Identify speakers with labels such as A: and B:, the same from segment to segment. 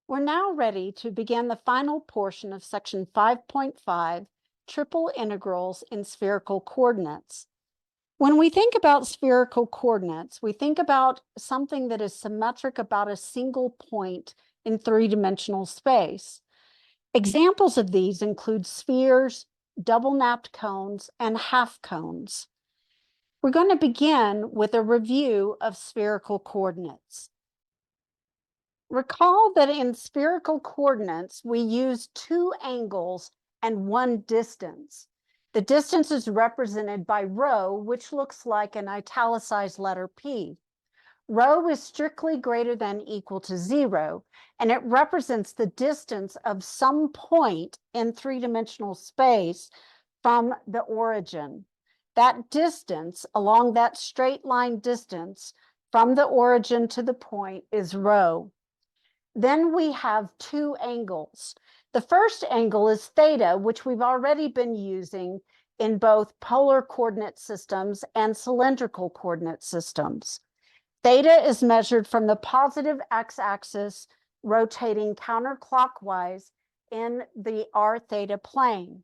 A: We're now ready to begin the final portion of section 5.5, triple integrals in spherical coordinates. When we think about spherical coordinates, we think about something that is symmetric about a single point in three-dimensional space. Examples of these include spheres, double-napped cones, and half cones. We're going to begin with a review of spherical coordinates. Recall that in spherical coordinates, we use two angles and one distance. The distance is represented by rho, which looks like an italicized letter P. Rho is strictly greater than equal to 0, and it represents the distance of some point in three-dimensional space from the origin. That distance, along that straight line distance from the origin to the point, is rho. Then we have two angles. The first angle is theta, which we've already been using in both polar coordinate systems and cylindrical coordinate systems. Theta is measured from the positive x-axis rotating counterclockwise in the r theta plane.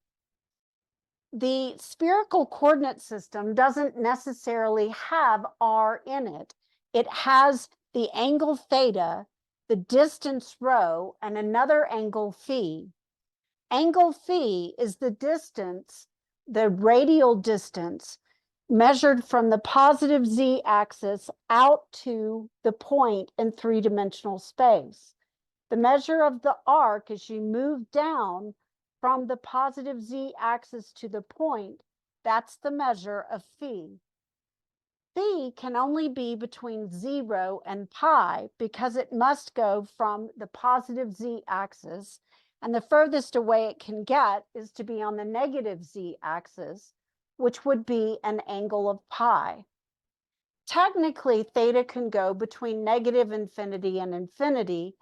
A: The spherical coordinate system doesn't necessarily have r in it. It has the angle theta, the distance rho, and another angle phi. Angle phi is the distance, the radial distance, measured from the positive z-axis out to the point in three-dimensional space. The measure of the arc as you move down from the positive z-axis to the point, that's the measure of phi. Phi can only be between 0 and pi because it must go from the positive z-axis, and the furthest away it can get is to be on the negative z-axis, which would be an angle of pi. Technically, theta can go between negative infinity and infinity,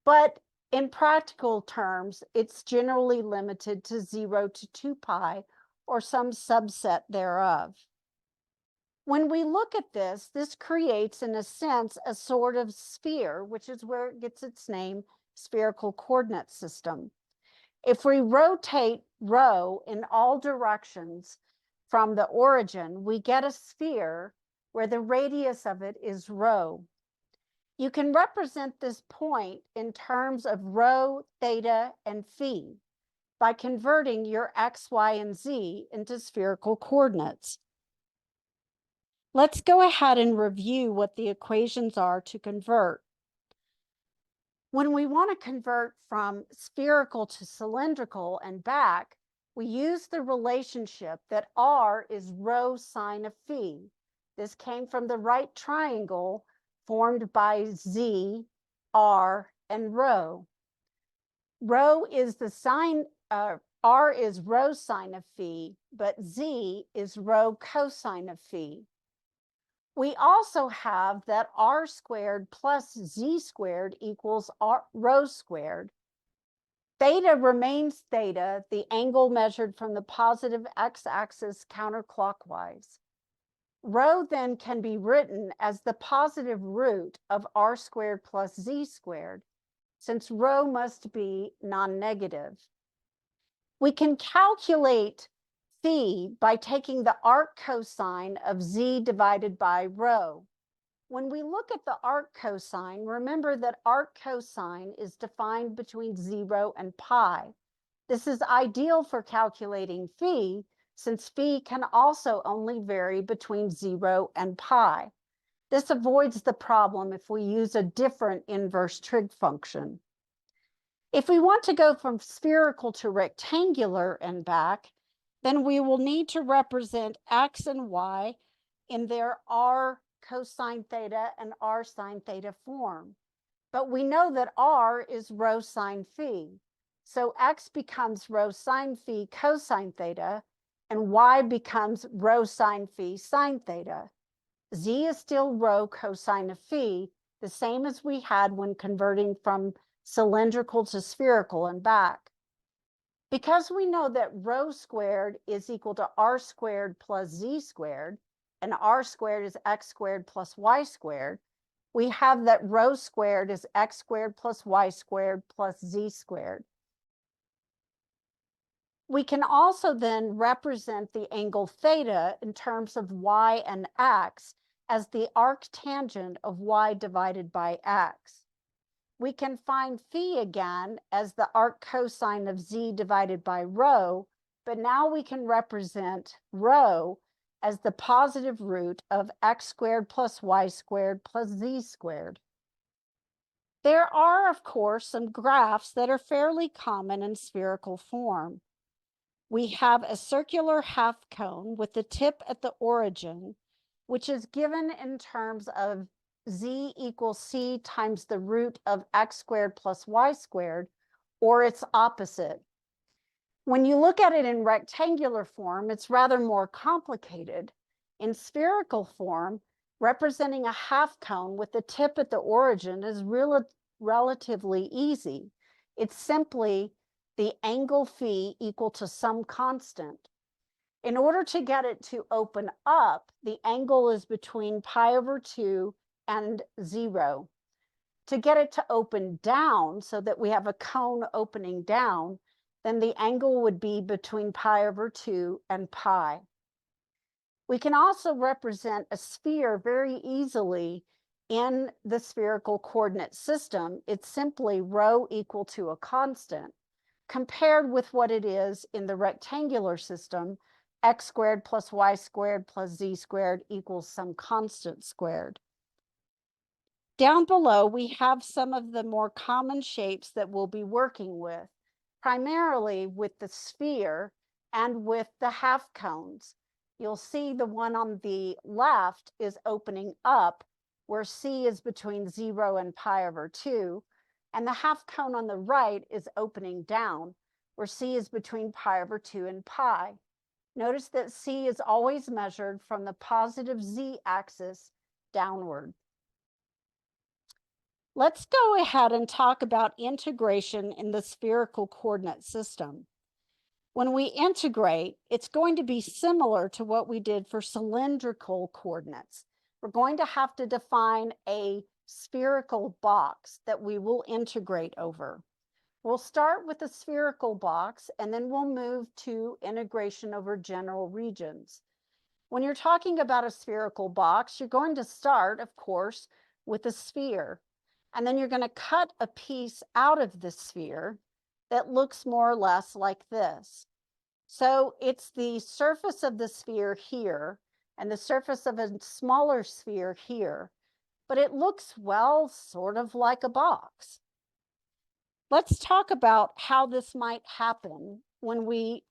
A: but in practical terms, it's generally limited to 0 to 2 pi or some subset thereof. When we look at this, this creates, in a sense, a sort of sphere, which is where it gets its name, spherical coordinate system. If we rotate rho in all directions from the origin, we get a sphere where the radius of it is rho. You can represent this point in terms of rho, theta, and phi by converting your x, y, and z into spherical coordinates. Let's go ahead and review what the equations are to convert. When we want to convert from spherical to cylindrical and back, we use the relationship that r is rho sine of phi. This came from the right triangle formed by z, r, and rho. Rho is the sine, r is rho sine of phi, but z is rho cosine of phi. We also have that r squared plus z squared equals rho squared. Theta remains theta, the angle measured from the positive x-axis counterclockwise. Rho then can be written as the positive root of r squared plus z squared, since rho must be non-negative. We can calculate phi by taking the arc cosine of z divided by rho. When we look at the arc cosine, remember that arc cosine is defined between 0 and pi. This is ideal for calculating phi, since phi can also only vary between 0 and pi. This avoids the problem if we use a different inverse trig function. If we want to go from spherical to rectangular and back, then we will need to represent x and y in their r cosine theta and r sine theta form. But we know that r is rho sine phi. So x becomes rho sine phi cosine theta, and y becomes rho sine phi sine theta. Z is still rho cosine of phi, the same as we had when converting from cylindrical to spherical and back. Because we know that rho squared is equal to r squared plus z squared, and r squared is x squared plus y squared, we have that rho squared is x squared plus y squared plus z squared. We can also then represent the angle theta in terms of y and x as the arctangent of y divided by x. We can find phi again as the arc cosine of z divided by rho, but now we can represent rho as the positive root of x squared plus y squared plus z squared. There are, of course, some graphs that are fairly common in spherical form. We have a circular half cone with the tip at the origin, which is given in terms of z equals c times the root of x squared plus y squared, or its opposite. When you look at it in rectangular form, it's rather more complicated. In spherical form, representing a half cone with the tip at the origin is relatively easy. It's simply the angle phi equal to some constant. In order to get it to open up, the angle is between pi over 2 and 0. To get it to open down so that we have a cone opening down, then the angle would be between pi over 2 and pi. We can also represent a sphere very easily in the spherical coordinate system. It's simply rho equal to a constant, compared with what it is in the rectangular system, x squared plus y squared plus z squared equals some constant squared. Down below, we have some of the more common shapes that we'll be working with, primarily with the sphere and with the half cones. You'll see the one on the left is opening up, where c is between 0 and pi over 2, and the half cone on the right is opening down, where c is between pi over 2 and pi. Notice that c is always measured from the positive z-axis downward. Let's go ahead and talk about integration in the spherical coordinate system. When we integrate, it's going to be similar to what we did for cylindrical coordinates. We're going to have to define a spherical box that we will integrate over. We'll start with a spherical box, and then we'll move to integration over general regions. When you're talking about a spherical box, you're going to start, of course, with a sphere. And then you're going to cut a piece out of the sphere that looks more or less like this. So it's the surface of the sphere here and the surface of a smaller sphere here, but it looks, well, sort of like a box. Let's talk about how this might happen when we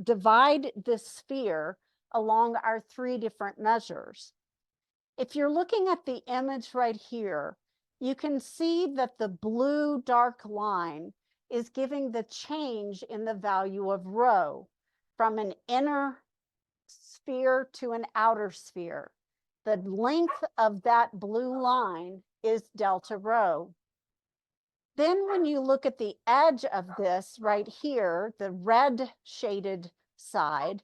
A: divide this sphere along our 3 different measures. If you're looking at the image right here, you can see that the blue dark line is giving the change in the value of rho from an inner sphere to an outer sphere. The length of that blue line is delta rho. Then when you look at the edge of this right here, the red shaded side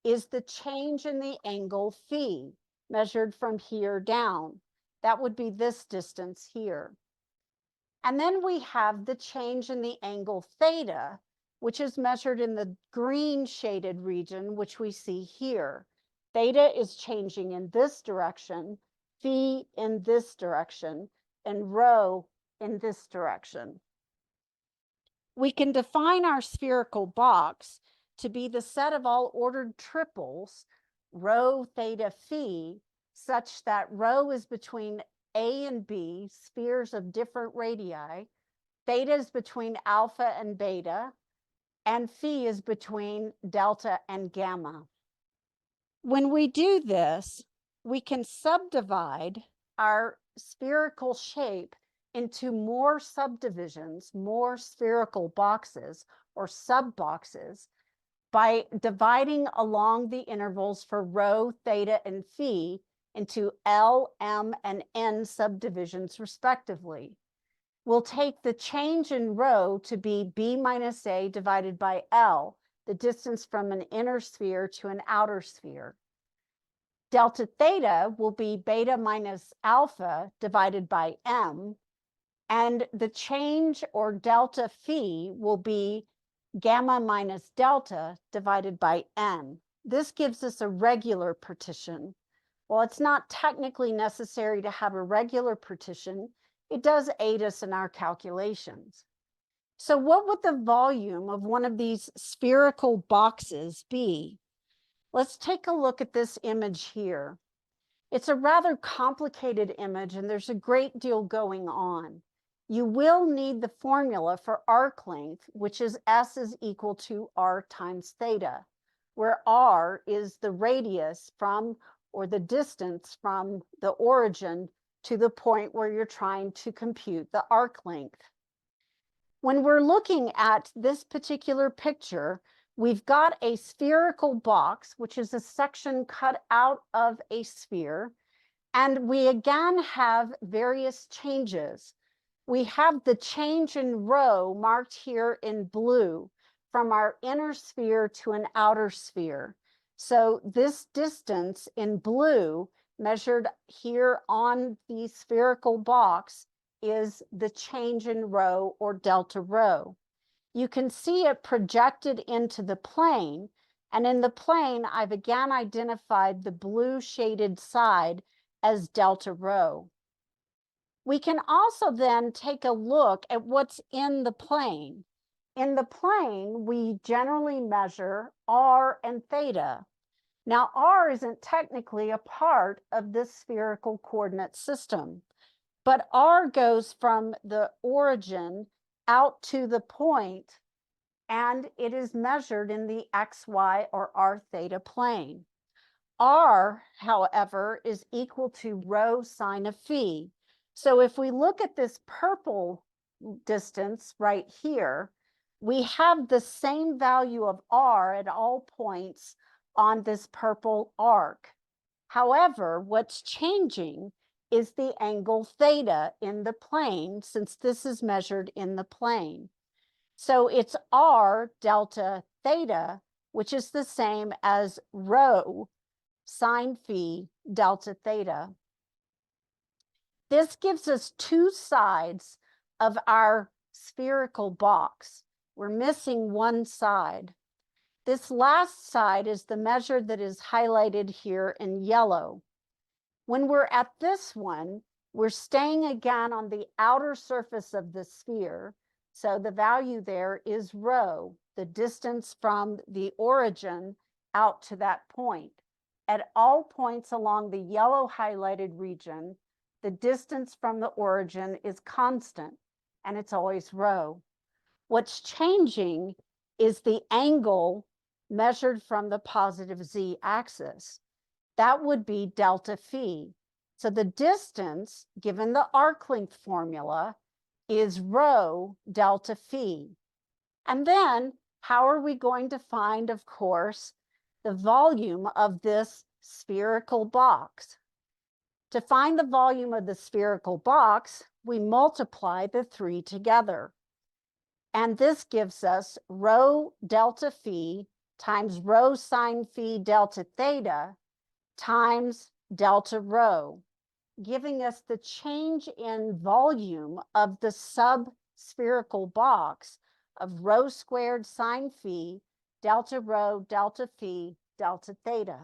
A: is the change in the angle phi measured from here down. That would be this distance here. And then we have the change in the angle theta, which is measured in the green shaded region, which we see here. Theta is changing in this direction, phi in this direction, and rho in this direction. We can define our spherical box to be the set of all ordered triples, rho, theta, phi, such that rho is between A and B, spheres of different radii, theta is between alpha and beta, and phi is between delta and gamma. When we do this, we can subdivide our spherical shape into more subdivisions, more spherical boxes or sub-boxes, by dividing along the intervals for rho, theta, and phi into L, M, and N subdivisions respectively. We'll take the change in rho to be B minus A divided by L, the distance from an inner sphere to an outer sphere. Delta theta will be beta minus alpha divided by m, and the change or delta phi will be gamma minus delta divided by n. This gives us a regular partition. While it's not technically necessary to have a regular partition, it does aid us in our calculations. So what would the volume of one of these spherical boxes be? Let's take a look at this image here. It's a rather complicated image, and there's a great deal going on. You will need the formula for arc length, which is S is equal to R times theta, where R is the radius from, or the distance from the origin to the point where you're trying to compute the arc length. When we're looking at this particular picture, we've got a spherical box, which is a section cut out of a sphere. And we again have various changes. We have the change in rho marked here in blue from our inner sphere to an outer sphere. So this distance in blue measured here on the spherical box is the change in rho or delta rho. You can see it projected into the plane, and in the plane, I've again identified the blue shaded side as delta rho. We can also then take a look at what's in the plane. In the plane, we generally measure R and theta. Now, R isn't technically a part of this spherical coordinate system, but R goes from the origin out to the point, and it is measured in the XY or R theta plane. R, however, is equal to rho sine of phi. So if we look at this purple distance right here, we have the same value of R at all points on this purple arc. However, what's changing is the angle theta in the plane, since this is measured in the plane. So it's R delta theta, which is the same as rho sine phi delta theta. This gives us two sides of our spherical box. We're missing one side. This last side is the measure that is highlighted here in yellow. When we're at this one, we're staying again on the outer surface of the sphere. So the value there is rho, the distance from the origin out to that point. At all points along the yellow highlighted region, the distance from the origin is constant, and it's always rho. What's changing is the angle measured from the positive z axis. That would be delta phi. So the distance, given the arc length formula, is rho delta phi. And then how are we going to find, of course, the volume of this spherical box? To find the volume of the spherical box, we multiply the three together. And this gives us rho delta phi times rho sine phi delta theta times delta rho, giving us the change in volume of the sub-spherical box of rho squared sine phi delta rho delta phi delta theta.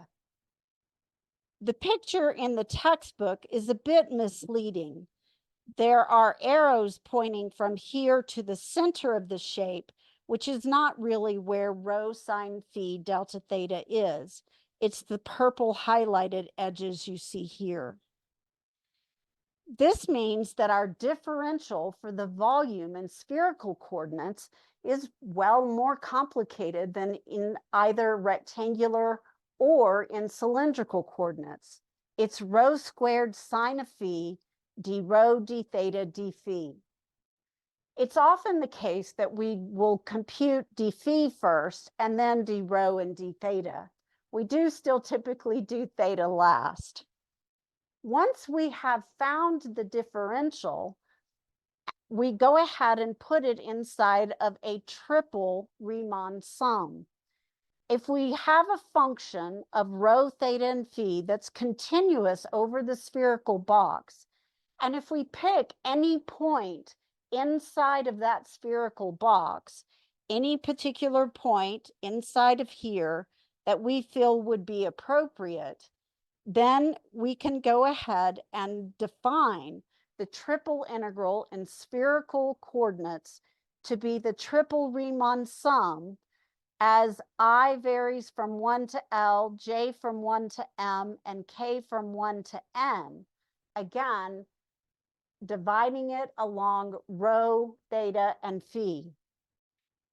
A: The picture in the textbook is a bit misleading. There are arrows pointing from here to the center of the shape, which is not really where rho sine phi delta theta is. It's the purple highlighted edges you see here. This means that our differential for the volume in spherical coordinates is well more complicated than in either rectangular or in cylindrical coordinates. It's rho squared sine of phi d rho d theta d phi. It's often the case that we will compute d phi first and then d rho and d theta. We do still typically do theta last. Once we have found the differential, we go ahead and put it inside of a triple Riemann sum. If we have a function of rho, theta, and phi that's continuous over the spherical box, and if we pick any point inside of that spherical box, any particular point inside of here that we feel would be appropriate, then we can go ahead and define the triple integral in spherical coordinates to be the triple Riemann sum as I varies from 1 to L, J from 1 to M, and K from 1 to N. Again, dividing it along rho, theta, and phi.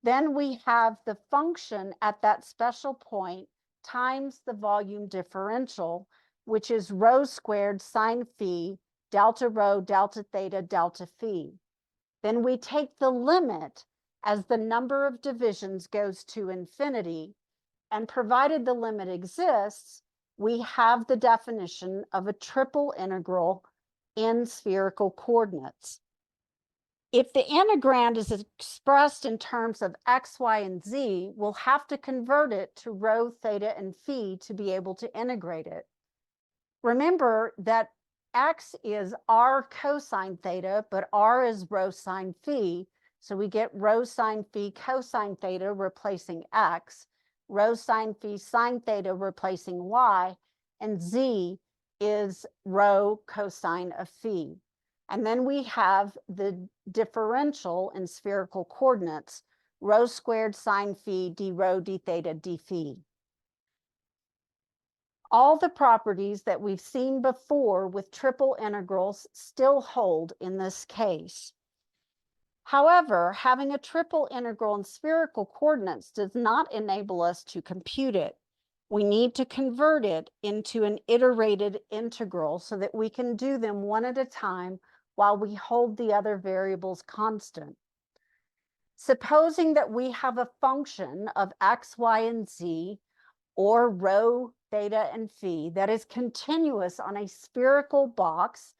A: Then we have the function at that special point times the volume differential, which is rho squared sine phi, delta rho, delta theta, delta phi. Then we take the limit as the number of divisions goes to infinity, and provided the limit exists, we have the definition of a triple integral in spherical coordinates. If the integrand is expressed in terms of x, y, and z, we'll have to convert it to rho, theta, and phi to be able to integrate it. Remember that x is r cosine theta, but r is rho sine phi. So we get rho sine phi cosine theta replacing x, rho sine phi sine theta replacing y, and z is rho cosine of phi. And then we have the differential in spherical coordinates, rho squared sine phi d rho d theta d phi. All the properties that we've seen before with triple integrals still hold in this case. However, having a triple integral in spherical coordinates does not enable us to compute it. We need to convert it into an iterated integral so that we can do them one at a time while we hold the other variables constant. Supposing that we have a function of x, y, and z, or rho, theta, and phi that is continuous on a spherical box,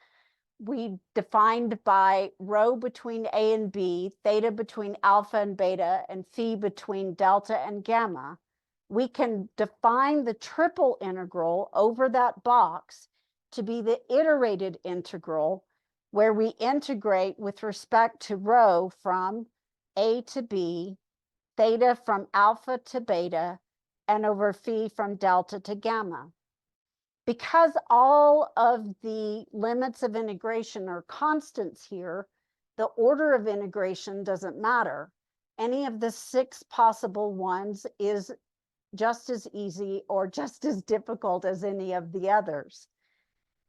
A: we defined by rho between a and b, theta between alpha and beta, and phi between delta and gamma, we can define the triple integral over that box to be the iterated integral, where we integrate with respect to rho from a to b, theta from alpha to beta, and over phi from delta to gamma. Because all of the limits of integration are constants here, the order of integration doesn't matter. Any of the 6 possible ones is just as easy or just as difficult as any of the others.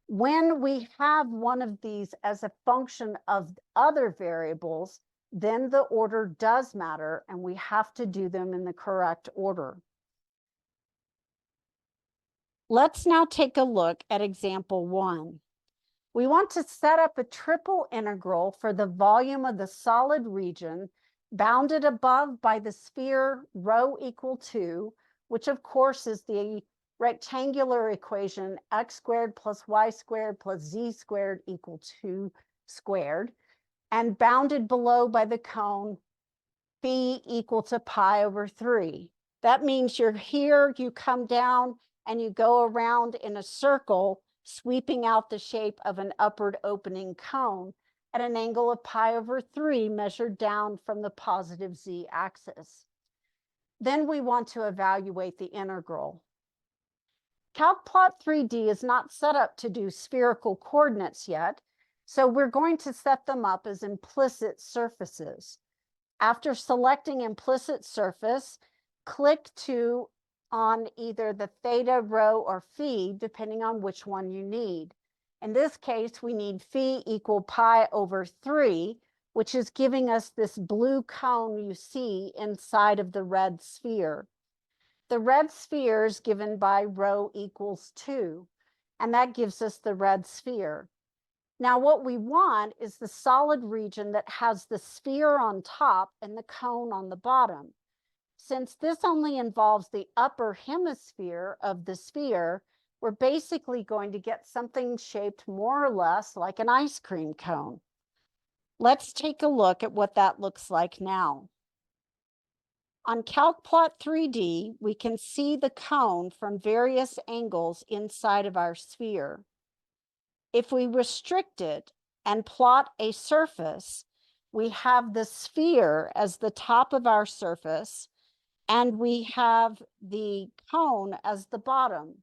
A: When we have one of these as a function of other variables, then the order does matter, and we have to do them in the correct order. Let's now take a look at example 1. We want to set up a triple integral for the volume of the solid region bounded above by the sphere rho equal 2, which of course is the rectangular equation x squared plus y squared plus z squared equal 2 squared, and bounded below by the cone phi equal to pi over 3. That means you're here, you come down, and you go around in a circle, sweeping out the shape of an upward opening cone at an angle of pi over 3 measured down from the positive z-axis. Then we want to evaluate the integral. CalcPlot 3D is not set up to do spherical coordinates yet, so we're going to set them up as implicit surfaces. After selecting implicit surface, click on either the theta, rho, or phi, depending on which one you need. In this case, we need phi equal pi over 3, which is giving us this blue cone you see inside of the red sphere. The red sphere is given by rho equals 2, and that gives us the red sphere. Now, what we want is the solid region that has the sphere on top and the cone on the bottom. Since this only involves the upper hemisphere of the sphere, we're basically going to get something shaped more or less like an ice cream cone. Let's take a look at what that looks like now. On CalcPlot 3D, we can see the cone from various angles inside of our sphere. If we restrict it and plot a surface, we have the sphere as the top of our surface, and we have the cone as the bottom.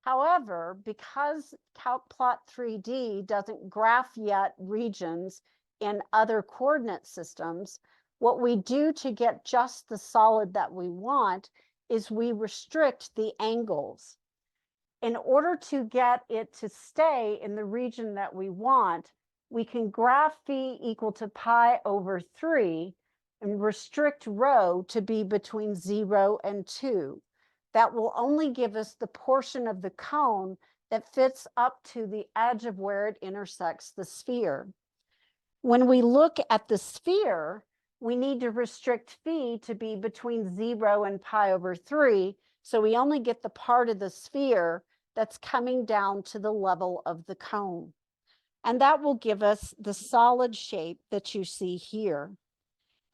A: However, because CalcPlot 3D doesn't graph yet regions in other coordinate systems, what we do to get just the solid that we want is we restrict the angles. In order to get it to stay in the region that we want, we can graph phi equal to pi over 3 and restrict rho to be between 0 and 2. That will only give us the portion of the cone that fits up to the edge of where it intersects the sphere. When we look at the sphere, we need to restrict phi to be between 0 and pi over 3, so we only get the part of the sphere that's coming down to the level of the cone. And that will give us the solid shape that you see here.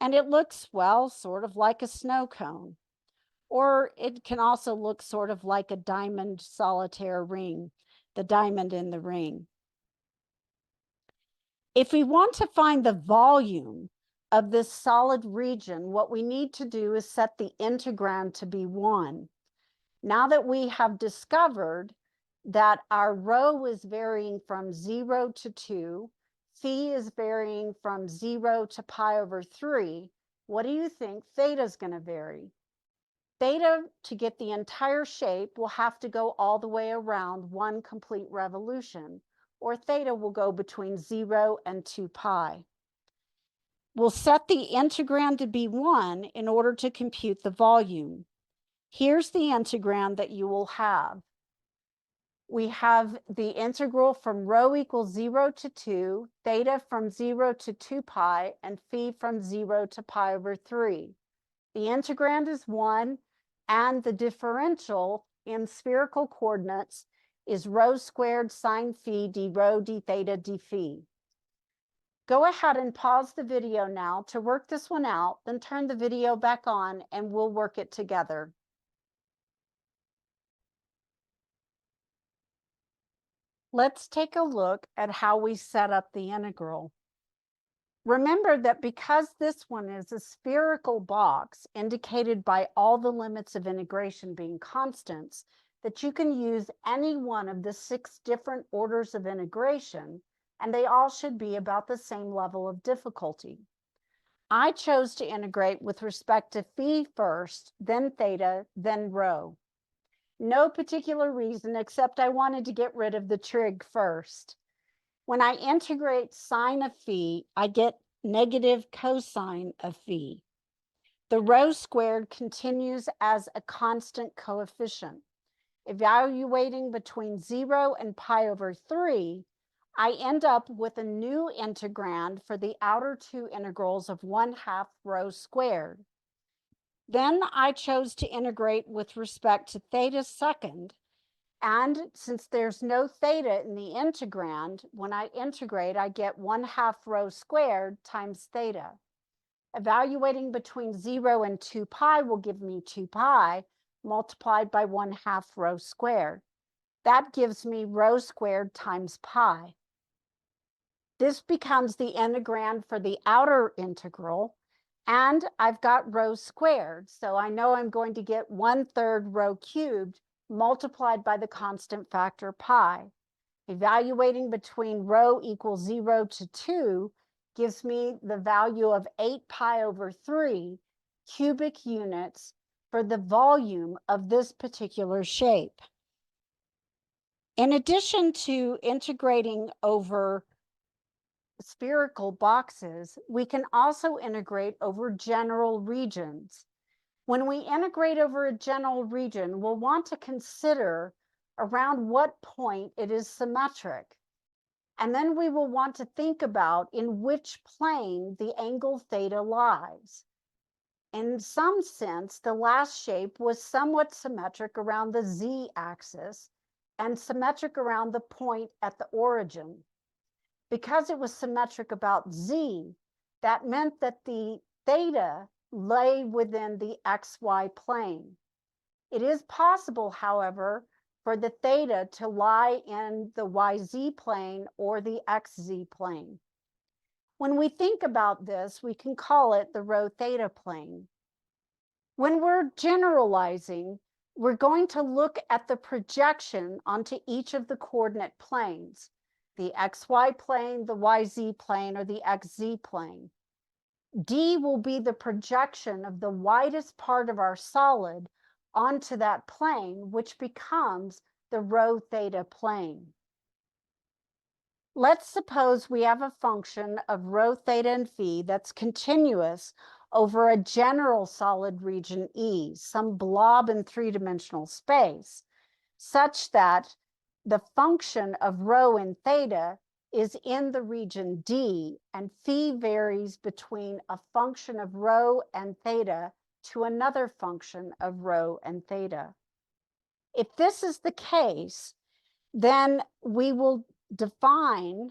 A: And it looks, well, sort of like a snow cone. Or it can also look sort of like a diamond solitaire ring, the diamond in the ring. If we want to find the volume of this solid region, what we need to do is set the integrand to be 1. Now that we have discovered that our rho is varying from 0 to 2, phi is varying from 0 to pi over 3, what do you think theta is going to vary? Theta, to get the entire shape, will have to go all the way around one complete revolution, or theta will go between 0 and 2 pi. We'll set the integrand to be 1 in order to compute the volume. Here's the integrand that you will have. We have the integral from rho equals 0 to 2, theta from 0 to 2 pi, and phi from 0 to pi over 3. The integrand is 1, and the differential in spherical coordinates is rho squared sine phi d rho d theta d phi. Go ahead and pause the video now to work this one out, then turn the video back on and we'll work it together. Let's take a look at how we set up the integral. Remember that because this one is a spherical box indicated by all the limits of integration being constants, that you can use any one of the 6 different orders of integration, and they all should be about the same level of difficulty. I chose to integrate with respect to phi first, then theta, then rho. No particular reason except I wanted to get rid of the trig first. When I integrate sine of phi, I get negative cosine of phi. The rho squared continues as a constant coefficient. Evaluating between 0 and pi over 3, I end up with a new integrand for the outer 2 integrals of 1/2 rho squared. Then I chose to integrate with respect to theta second, and since there's no theta in the integrand, when I integrate, I get 1/2 rho squared times theta. Evaluating between 0 and 2 pi will give me 2 pi multiplied by 1/2 rho squared. That gives me rho squared times pi. This becomes the integrand for the outer integral, and I've got rho squared, so I know I'm going to get 1/3 rho cubed multiplied by the constant factor pi. Evaluating between rho equals 0 to 2 gives me the value of 8 pi over 3 cubic units for the volume of this particular shape. In addition to integrating over spherical boxes, we can also integrate over general regions. When we integrate over a general region, we'll want to consider around what point it is symmetric. And then we will want to think about in which plane the angle theta lies. In some sense, the last shape was somewhat symmetric around the z-axis and symmetric around the point at the origin. Because it was symmetric about z, that meant that the theta lay within the XY plane. It is possible, however, for the theta to lie in the YZ plane or the XZ plane. When we think about this, we can call it the rho theta plane. When we're generalizing, we're going to look at the projection onto each of the coordinate planes, the XY plane, the YZ plane, or the XZ plane. D will be the projection of the widest part of our solid onto that plane, which becomes the rho theta plane. Let's suppose we have a function of rho theta and phi that's continuous over a general solid region E, some blob in three-dimensional space, such that the function of rho and theta is in the region D, and phi varies between a function of rho and theta to another function of rho and theta. If this is the case, then we will define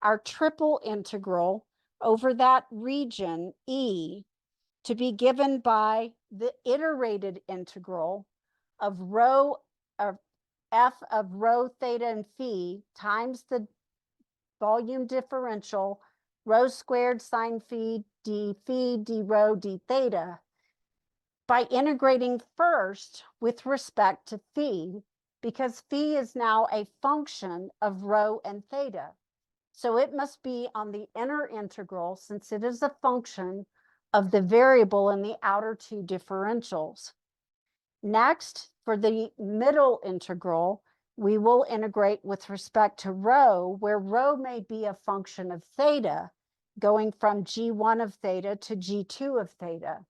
A: our triple integral over that region E to be given by the iterated integral of rho of f of rho theta and phi times the volume differential rho squared sine phi d rho d theta by integrating first with respect to phi, because phi is now a function of rho and theta. So it must be on the inner integral, since it is a function of the variable in the outer two differentials. Next, for the middle integral, we will integrate with respect to rho, where rho may be a function of theta, going from g1 of theta to g2 of theta.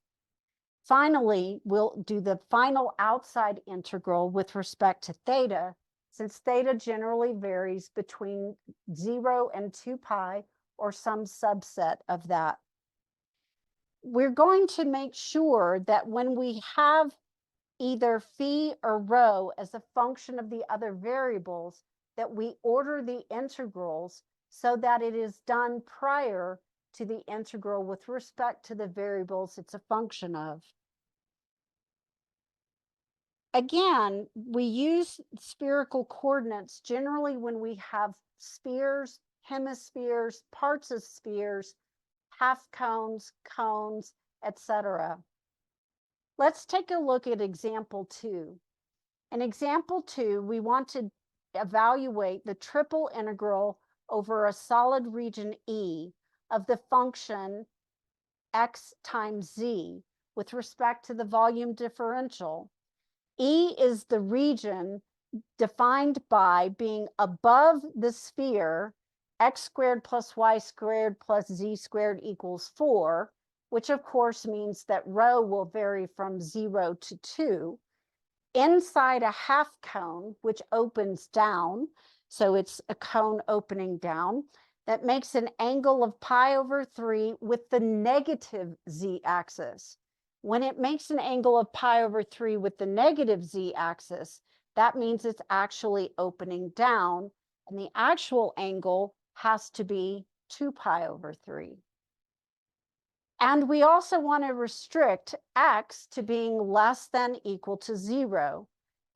A: Finally, we'll do the final outside integral with respect to theta, since theta generally varies between 0 and 2 pi, or some subset of that. We're going to make sure that when we have either phi or rho as a function of the other variables, that we order the integrals so that it is done prior to the integral with respect to the variables it's a function of. Again, we use spherical coordinates generally when we have spheres, hemispheres, parts of spheres, half cones, cones, etc. Let's take a look at example 2. In example 2, we want to evaluate the triple integral over a solid region E of the function x times z with respect to the volume differential. E is the region defined by being above the sphere x squared plus y squared plus z squared equals 4, which of course means that rho will vary from 0 to 2, inside a half cone, which opens down, so it's a cone opening down, that makes an angle of pi over 3 with the negative z-axis. When it makes an angle of pi over 3 with the negative z-axis, that means it's actually opening down, and the actual angle has to be 2 pi over 3. And we also want to restrict x to being less than equal to 0.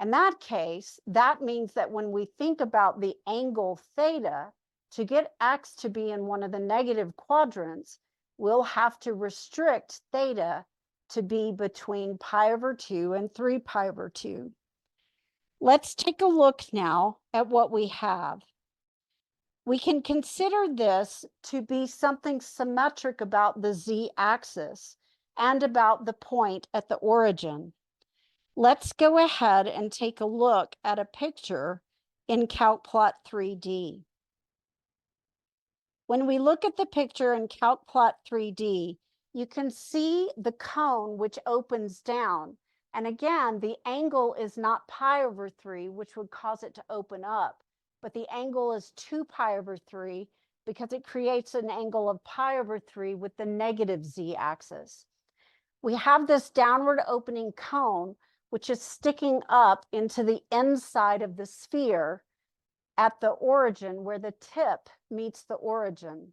A: In that case, that means that when we think about the angle theta, to get x to be in one of the negative quadrants, we'll have to restrict theta to be between pi over 2 and 3 pi over 2. Let's take a look now at what we have. We can consider this to be something symmetric about the z-axis and about the point at the origin. Let's go ahead and take a look at a picture in CalcPlot 3D. When we look at the picture in CalcPlot 3D, you can see the cone which opens down. And again, the angle is not pi over 3, which would cause it to open up, but the angle is 2 pi over 3 because it creates an angle of pi over 3 with the negative z-axis. We have this downward opening cone, which is sticking up into the inside of the sphere at the origin where the tip meets the origin.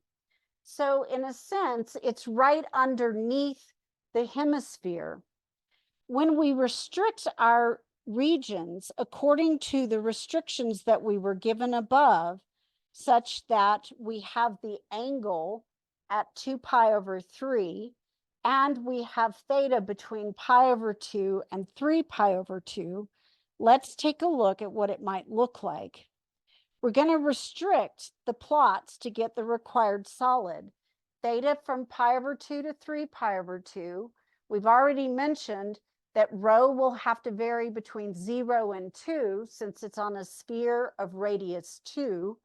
A: So in a sense, it's right underneath the hemisphere. When we restrict our regions according to the restrictions that we were given above, such that we have the angle at 2 pi over 3, and we have theta between pi over 2 and 3 pi over 2, let's take a look at what it might look like. We're going to restrict the plots to get the required solid. Theta from pi over 2 to 3 pi over 2. We've already mentioned that rho will have to vary between 0 and 2 since it's on a sphere of radius 2.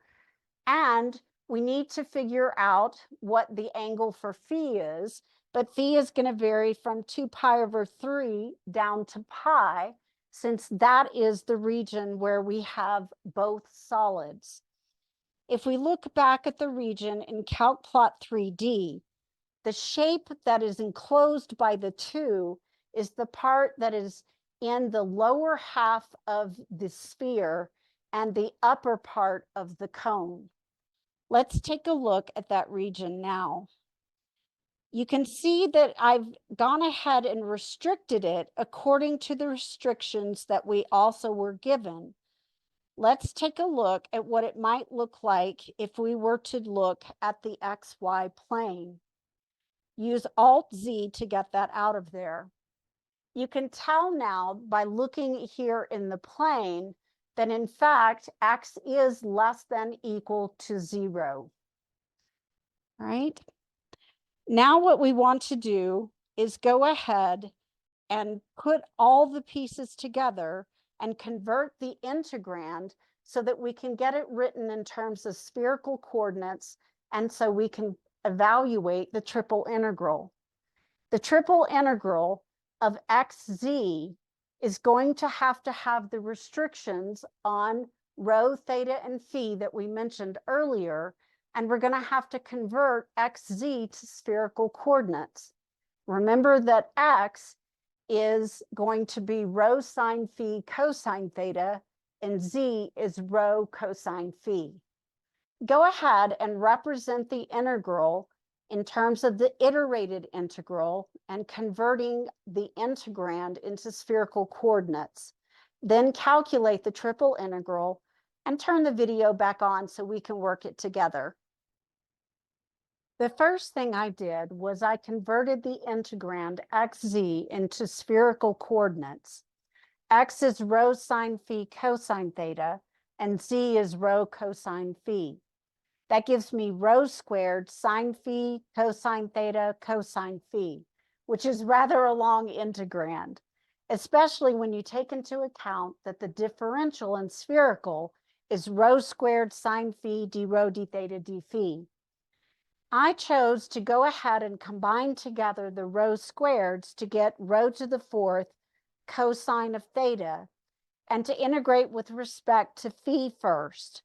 A: And we need to figure out what the angle for phi is, but phi is going to vary from 2 pi over 3 down to pi, since that is the region where we have both solids. If we look back at the region in Calc Plot 3D, the shape that is enclosed by the 2 is the part that is in the lower half of the sphere and the upper part of the cone. Let's take a look at that region now. You can see that I've gone ahead and restricted it according to the restrictions that we also were given. Let's take a look at what it might look like if we were to look at the XY plane. Use Alt-Z to get that out of there. You can tell now by looking here in the plane that in fact, X is less than equal to 0. All right. Now what we want to do is go ahead and put all the pieces together and convert the integrand so that we can get it written in terms of spherical coordinates, and so we can evaluate the triple integral. The triple integral of xz is going to have the restrictions on rho, theta, and phi that we mentioned earlier, and we're going to have to convert xz to spherical coordinates. Remember that x is going to be rho sine phi cosine theta, and z is rho cosine phi. Go ahead and represent the integral in terms of the iterated integral and converting the integrand into spherical coordinates. Then calculate the triple integral and turn the video back on so we can work it together. The first thing I did was I converted the integrand xz into spherical coordinates. X is rho sine phi cosine theta, and z is rho cosine phi. That gives me rho squared sine phi cosine theta cosine phi, which is rather a long integrand, especially when you take into account that the differential in spherical is rho squared sine phi d rho d theta d phi. I chose to go ahead and combine together the rho squareds to get rho to the fourth cosine of theta, and to integrate with respect to phi first.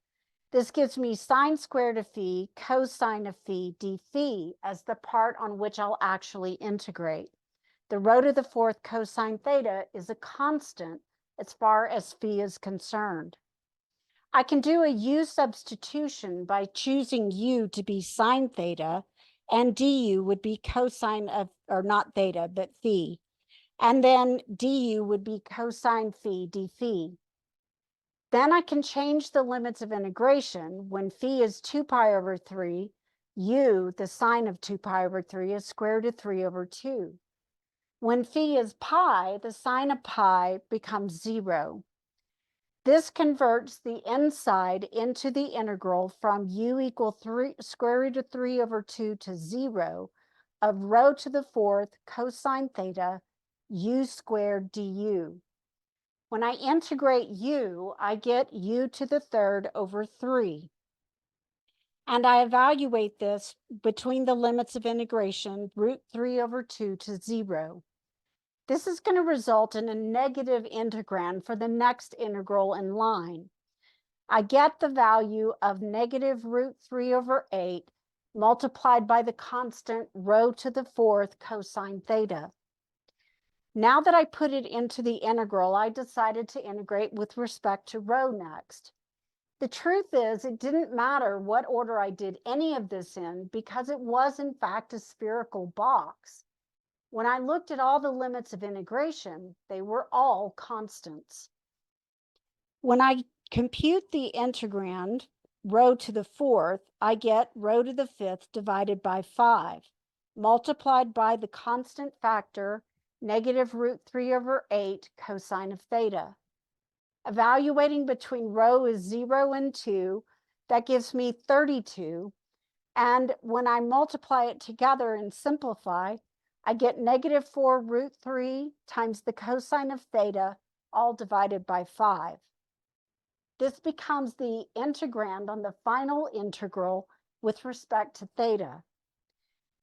A: This gives me sine squared of phi cosine of phi d phi as the part on which I'll actually integrate. The rho to the fourth cosine theta is a constant as far as phi is concerned. I can do a u substitution by choosing u to be sine theta, and du would be cosine of, or not theta, but phi. And then du would be cosine phi d phi. Then I can change the limits of integration. When phi is 2 pi over 3, u, the sine of 2 pi over 3, is square root of 3 over 2. When phi is pi, the sine of pi becomes 0. This converts the inside into the integral from u equal 3 square root of 3 over 2 to 0 of rho to the fourth cosine theta u squared du. When I integrate u, I get u to the third over 3. And I evaluate this between the limits of integration, root 3 over 2 to 0. This is going to result in a negative integrand for the next integral in line. I get the value of negative root 3 over 8 multiplied by the constant rho to the fourth cosine theta. Now that I put it into the integral, I decided to integrate with respect to rho next. The truth is, it didn't matter what order I did any of this in because it was in fact a spherical box. When I looked at all the limits of integration, they were all constants. When I compute the integrand, rho to the fourth, I get rho to the fifth divided by 5, multiplied by the constant factor, negative root 3 over 8 cosine of theta. Evaluating between rho is 0 and 2, that gives me 32. And when I multiply it together and simplify, I get negative 4 root 3 times the cosine of theta, all divided by 5. This becomes the integrand on the final integral with respect to theta.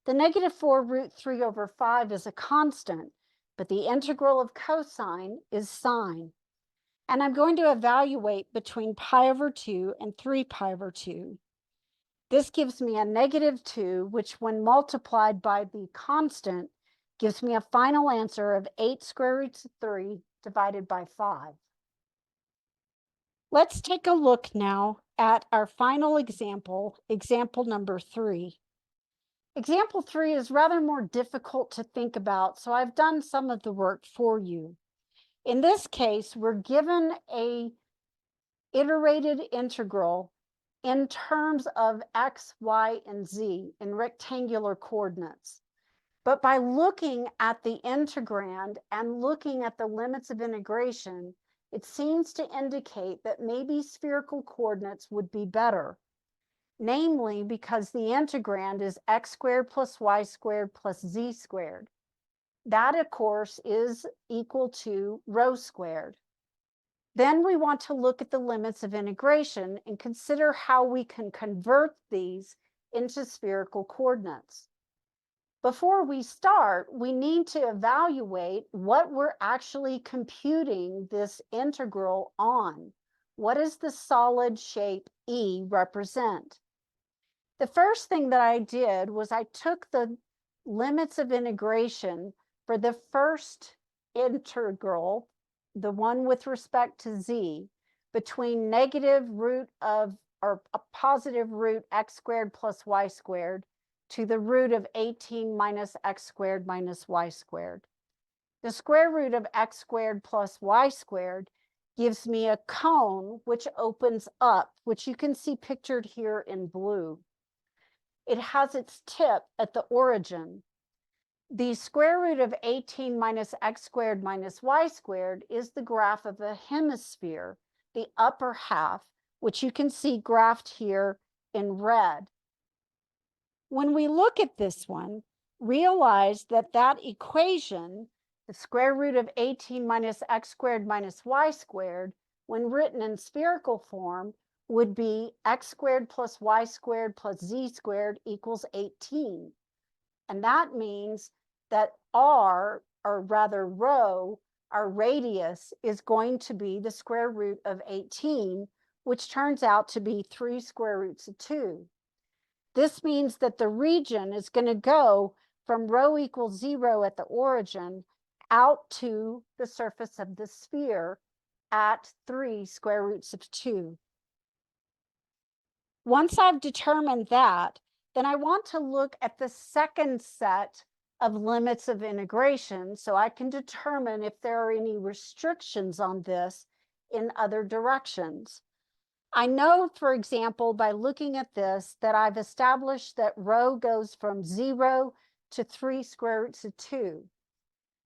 A: The negative 4 root 3 over 5 is a constant, but the integral of cosine is sine. And I'm going to evaluate between pi over 2 and 3 pi over 2. This gives me a negative 2, which when multiplied by the constant, gives me a final answer of 8 square roots of 3 divided by 5. Let's take a look now at our final example, example number 3. Example 3 is rather more difficult to think about, so I've done some of the work for you. In this case, we're given a iterated integral in terms of x, y, and z in rectangular coordinates. But by looking at the integrand and looking at the limits of integration, it seems to indicate that maybe spherical coordinates would be better. Namely, because the integrand is x squared plus y squared plus z squared. That, of course, is equal to rho squared. Then we want to look at the limits of integration and consider how we can convert these into spherical coordinates. Before we start, we need to evaluate what we're actually computing this integral on. What does the solid shape E represent? The first thing that I did was I took the limits of integration for the first integral, the one with respect to z, between negative root of, or a positive root x squared plus y squared to the root of 18 minus x squared minus y squared. The square root of x squared plus y squared gives me a cone which opens up, which you can see pictured here in blue. It has its tip at the origin. The square root of 18 minus x squared minus y squared is the graph of a hemisphere, the upper half, which you can see graphed here in red. When we look at this one, realize that that equation, the square root of 18 minus x squared minus y squared, when written in spherical form, would be x squared plus y squared plus z squared equals 18. And that means that r, or rather rho, our radius, is going to be the square root of 18, which turns out to be 3 square roots of 2. This means that the region is going to go from rho equals 0 at the origin out to the surface of the sphere at 3 square roots of 2. Once I've determined that, then I want to look at the second set of limits of integration so I can determine if there are any restrictions on this in other directions. I know, for example, by looking at this, that I've established that rho goes from 0 to 3 square roots of 2.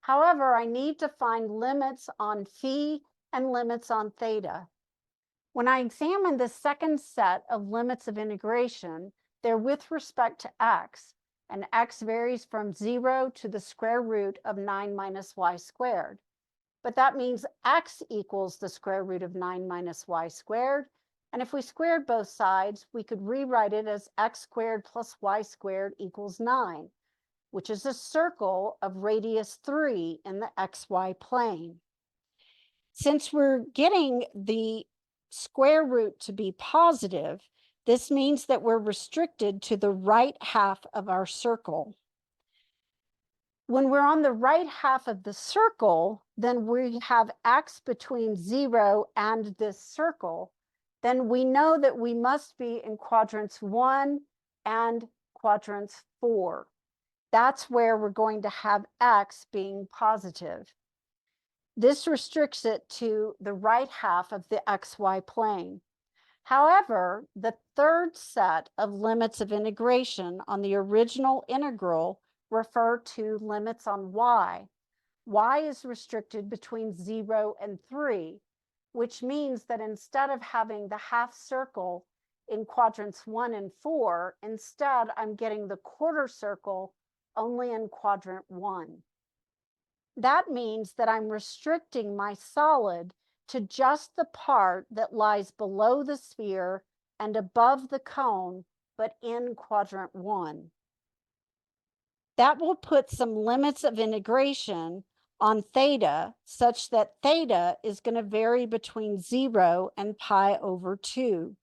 A: However, I need to find limits on phi and limits on theta. When I examine the second set of limits of integration, they're with respect to x, and x varies from 0 to the square root of 9 minus y squared. But that means x equals the square root of 9 minus y squared. And if we squared both sides, we could rewrite it as x squared plus y squared equals 9, which is a circle of radius 3 in the xy plane. Since we're getting the square root to be positive, this means that we're restricted to the right half of our circle. When we're on the right half of the circle, then we have x between 0 and this circle. Then we know that we must be in quadrants 1 and quadrants 4. That's where we're going to have x being positive. This restricts it to the right half of the xy plane. However, the third set of limits of integration on the original integral refer to limits on y. Y is restricted between 0 and 3, which means that instead of having the half circle in quadrants 1 and 4, instead I'm getting the quarter circle only in quadrant 1. That means that I'm restricting my solid to just the part that lies below the sphere and above the cone, but in quadrant 1. That will put some limits of integration on theta such that theta is going to vary between 0 and pi over 2.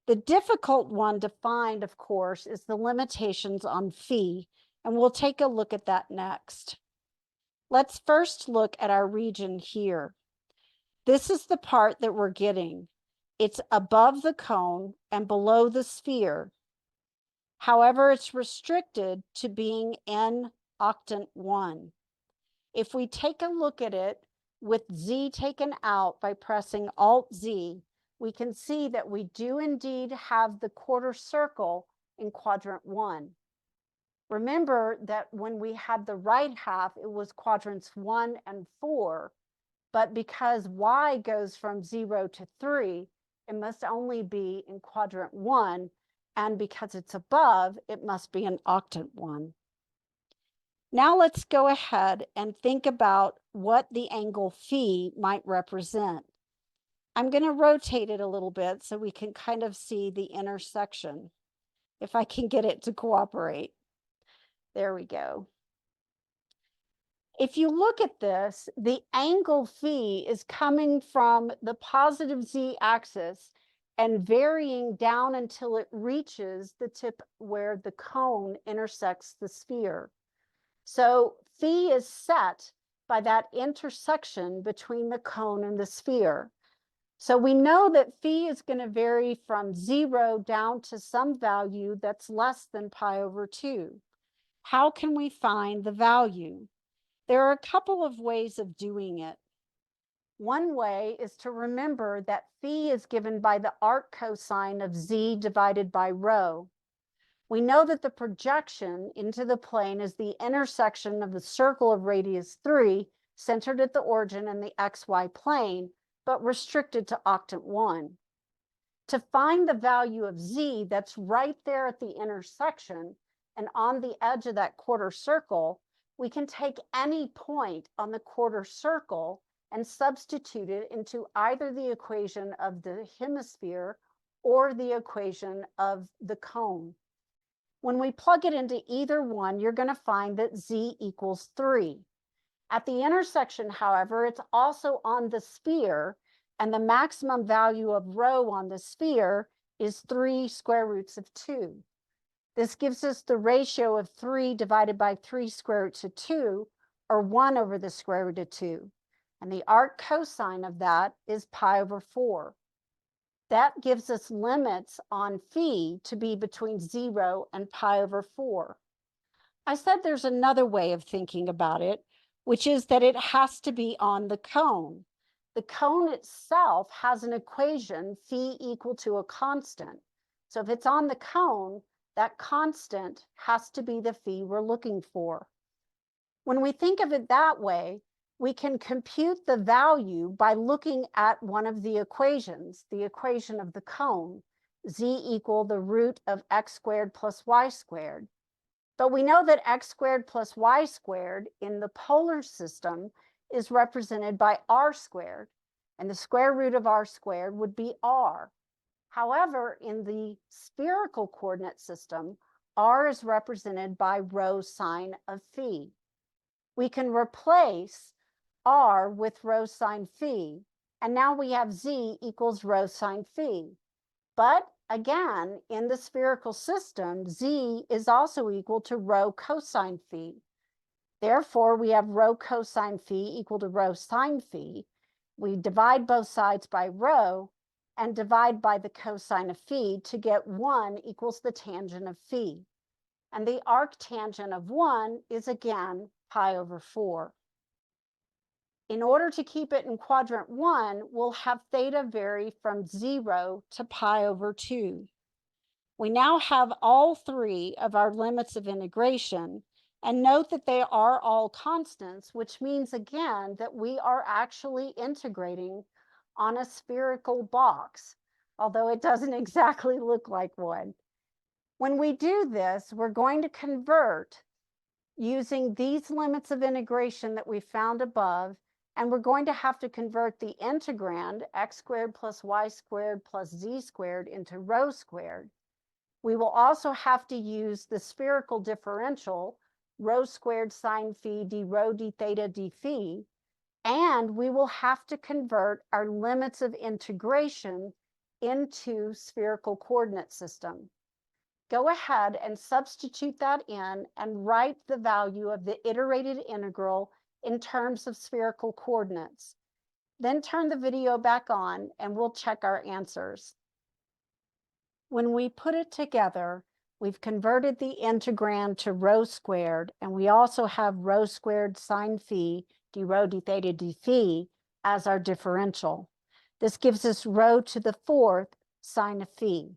A: The difficult one to find, of course, is the limitations on phi, and we'll take a look at that next. Let's first look at our region here. This is the part that we're getting. It's above the cone and below the sphere. However, it's restricted to being in octant 1. If we take a look at it with Z taken out by pressing Alt-Z, we can see that we do indeed have the quarter circle in quadrant 1. Remember that when we had the right half, it was quadrants 1 and 4, but because y goes from 0 to 3, it must only be in quadrant 1, and because it's above, it must be in octant 1. Now let's go ahead and think about what the angle phi might represent. I'm going to rotate it a little bit so we can kind of see the intersection, if I can get it to cooperate. There we go. If you look at this, the angle phi is coming from the positive z-axis and varying down until it reaches the tip where the cone intersects the sphere. So phi is set by that intersection between the cone and the sphere. So we know that phi is going to vary from 0 down to some value that's less than pi over 2. How can we find the value? There are a couple of ways of doing it. One way is to remember that phi is given by the arc cosine of z divided by rho. We know that the projection into the plane is the intersection of the circle of radius 3, centered at the origin in the xy plane, but restricted to octant 1. To find the value of z that's right there at the intersection and on the edge of that quarter circle, we can take any point on the quarter circle and substitute it into either the equation of the hemisphere or the equation of the cone. When we plug it into either one, you're going to find that z equals 3. At the intersection, however, it's also on the sphere, and the maximum value of rho on the sphere is 3 square roots of 2. This gives us the ratio of 3 divided by 3 square roots of 2, or 1 over the square root of 2. And the arc cosine of that is pi over 4. That gives us limits on phi to be between 0 and pi over 4. I said there's another way of thinking about it, which is that it has to be on the cone. The cone itself has an equation, phi equal to a constant. So if it's on the cone, that constant has to be the phi we're looking for. When we think of it that way, we can compute the value by looking at one of the equations, the equation of the cone, z equal the root of x squared plus y squared. But we know that x squared plus y squared in the polar system is represented by r squared, and the square root of r squared would be r. However, in the spherical coordinate system, r is represented by rho sine of phi. We can replace r with rho sine phi, and now we have z equals rho sine phi. But again, in the spherical system, z is also equal to rho cosine phi. Therefore, we have rho cosine phi equal to rho sine phi. We divide both sides by rho and divide by the cosine of phi to get 1 equals the tangent of phi. And the arctangent of 1 is again pi over 4. In order to keep it in quadrant 1, we'll have theta vary from 0 to pi over 2. We now have all three of our limits of integration, and note that they are all constants, which means again that we are actually integrating on a spherical box, although it doesn't exactly look like one. When we do this, we're going to convert using these limits of integration that we found above, and we're going to have to convert the integrand, x squared plus y squared plus z squared, into rho squared. We will also have to use the spherical differential, rho squared sine phi d rho d theta d phi, and we will have to convert our limits of integration into spherical coordinate system. Go ahead and substitute that in and write the value of the iterated integral in terms of spherical coordinates. Then turn the video back on and we'll check our answers. When we put it together, we've converted the integrand to rho squared, and we also have rho squared sine phi d rho d theta d phi as our differential. This gives us rho to the 4th sine of phi.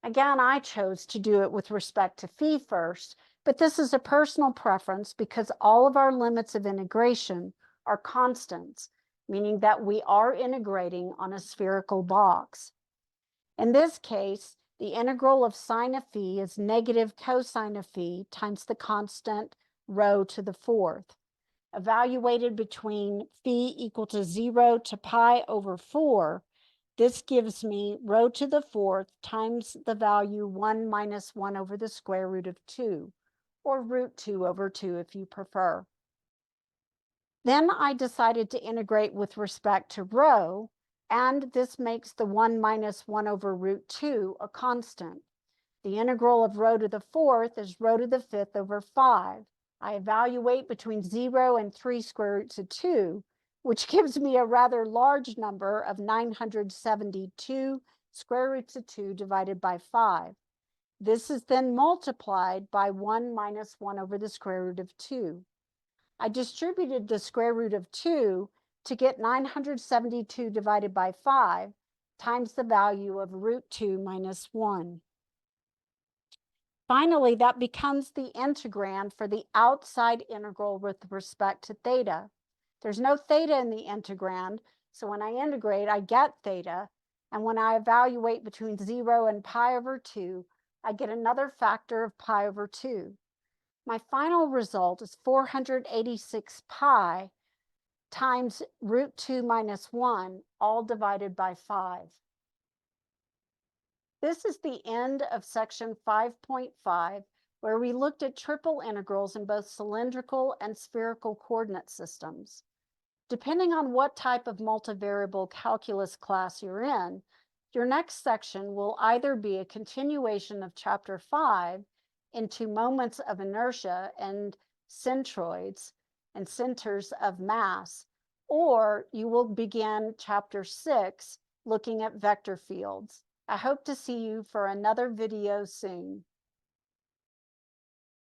A: Again, I chose to do it with respect to phi first, but this is a personal preference because all of our limits of integration are constants, meaning that we are integrating on a spherical box. In this case, the integral of sine of phi is negative cosine of phi times the constant rho to the 4th. Evaluated between phi equal to 0 to pi over 4, this gives me rho to the 4th times the value 1 minus 1 over the square root of 2, or root 2 over 2 if you prefer. Then I decided to integrate with respect to rho, and this makes the 1 minus 1 over root 2 a constant. The integral of rho to the 4th is rho to the 5th over 5. I evaluate between 0 and 3 square roots of 2, which gives me a rather large number of 972 square roots of 2 divided by 5. This is then multiplied by 1 minus 1 over the square root of 2. I distributed the square root of 2 to get 972 divided by 5 times the value of root 2 minus 1. Finally, that becomes the integrand for the outside integral with respect to theta. There's no theta in the integrand, so when I integrate, I get theta, and when I evaluate between 0 and pi over 2, I get another factor of pi over 2. My final result is 486 pi times root 2 minus 1, all divided by 5. This is the end of section 5.5, where we looked at triple integrals in both cylindrical and spherical coordinate systems. Depending on what type of multivariable calculus class you're in, your next section will either be a continuation of chapter 5 into moments of inertia and centroids and centers of mass, or you will begin chapter 6 looking at vector fields. I hope to see you for another video soon.